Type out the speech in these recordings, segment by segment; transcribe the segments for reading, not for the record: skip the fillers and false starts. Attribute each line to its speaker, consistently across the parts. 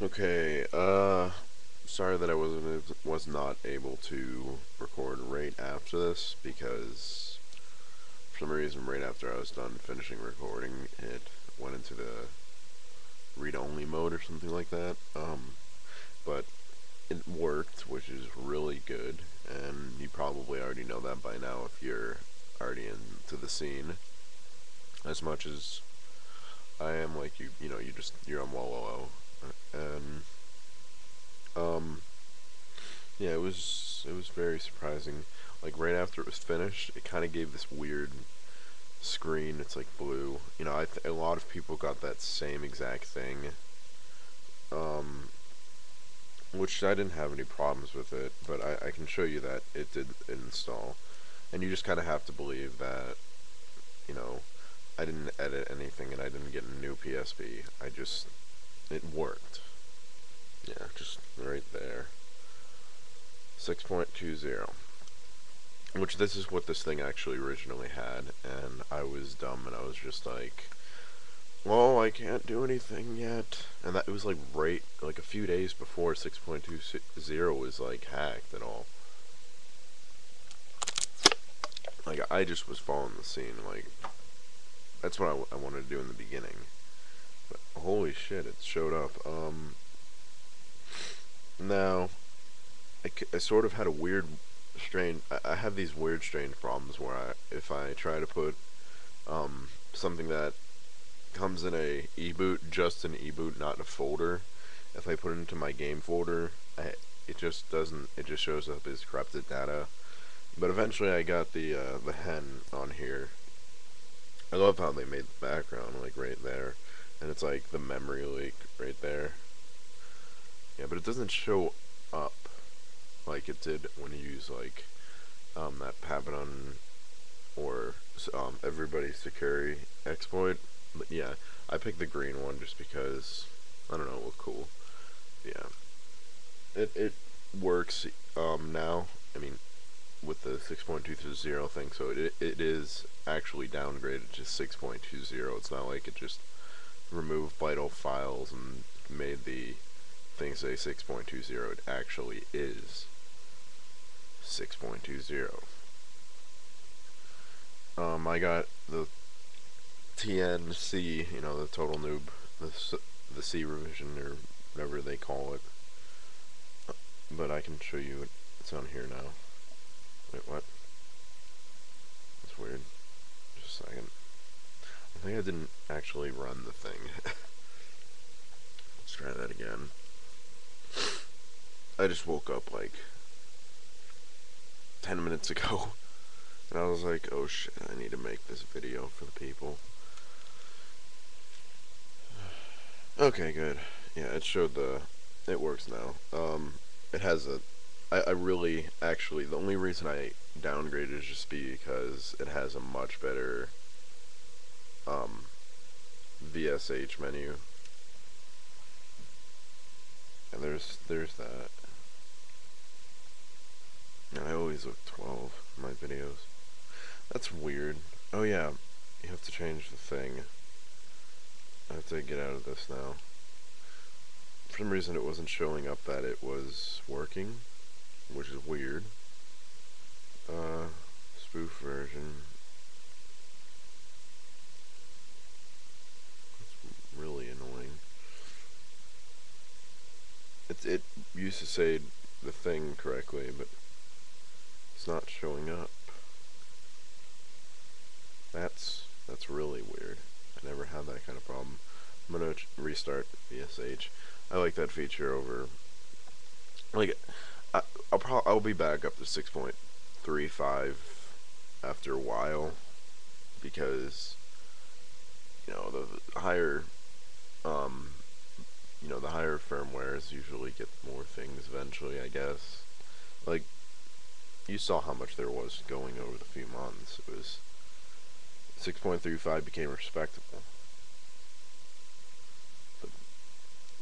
Speaker 1: Okay, sorry that I was not able to record right after this because for some reason right after I was done finishing recording it went into the read-only mode or something like that. But it worked, which is really good, and you probably already know that by now if you're already into the scene as much as I am. Like you're on Wallowell, and um yeah, it was very surprising. Like right after it was finished, it kind of gave this weird screen. It's like blue. A lot of people got that same exact thing. Um, which I didn't have any problems with it, but I can show you that it did install. And you just kind of have to believe that, you know, I didn't edit anything and I didn't get a new PSP. It worked. Yeah, just right there. 6.20. Which this is what this thing actually originally had, and I was dumb and I was just like, well, I can't do anything yet. And that it was like right like a few days before 6.20 was like hacked and all. Like I just was following the scene. Like that's what I wanted to do in the beginning. But holy shit, it showed up. Now I sort of had a weird, strange. I have these weird, strange problems where if I try to put something that comes in a e-boot, just an e-boot, not in a folder. If I put it into my game folder, it just doesn't. It just shows up as corrupted data. But eventually, I got the hen on here. I love how they made the background like right there, and it's like the memory leak right there. Yeah, but it doesn't show up like it did when you use like that Papadon or everybody's security exploit. But yeah, I picked the green one just because I don't know, it looked cool. Yeah, it works now. I mean, with the 6.220 thing, so it is actually downgraded to 6.20. It's not like it just removed vital files and made the thing say 6.20. It actually is 6.20. I got the TNC, the total noob, the C revision or whatever they call it. But I can show you it's on here now. Wait, what? That's weird. Just a second. I think I didn't actually run the thing. Let's try that again. I just woke up like 10 minutes ago. And I was like, oh shit, I need to make this video for the people. Okay, good. Yeah, it showed it works now. It has I really, actually, the only reason I downgraded is just because it has a much better, um, VSH menu. And there's that. And I always look 12 in my videos. That's weird. Oh yeah, you have to change the thing. I have to get out of this now. For some reason it wasn't showing up that it was working, which is weird. Spoof version. It's really annoying. It used to say the thing correctly, but it's not showing up. That's really weird. I never had that kind of problem. I'm gonna restart VSH. I like that feature over. Like, I'll be back up to 6.35 after a while because the higher um the higher firmwares usually get more things eventually. I guess. Like, you saw how much there was going over the few months. It was 6.35 became respectable. But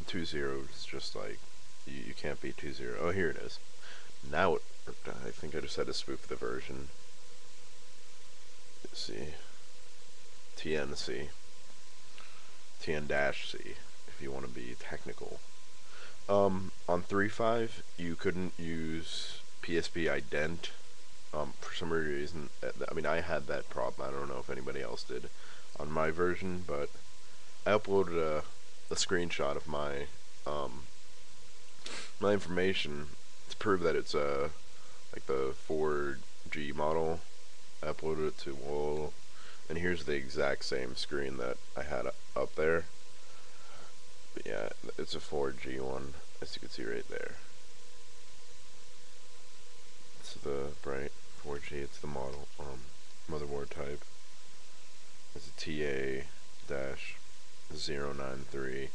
Speaker 1: 2.0 is just like you can't beat 2.0. Oh, here it is. Now I think I just had to spoof the version. Let's see. TNC. TN-C if you want to be technical. On 3.5, you couldn't use PSP ident. For some reason, I mean, I had that problem. I don't know if anybody else did on my version, but I uploaded a screenshot of my information to prove that it's like the 4G model. I uploaded it to Wall, and here's the exact same screen that I had up there. But yeah, it's a 4G one, as you can see right there. It's the bright 4G. It's the model motherboard type. It's a TA-093.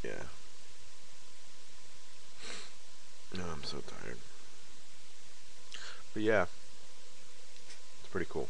Speaker 1: Yeah. Oh, I'm so tired. But yeah, it's pretty cool.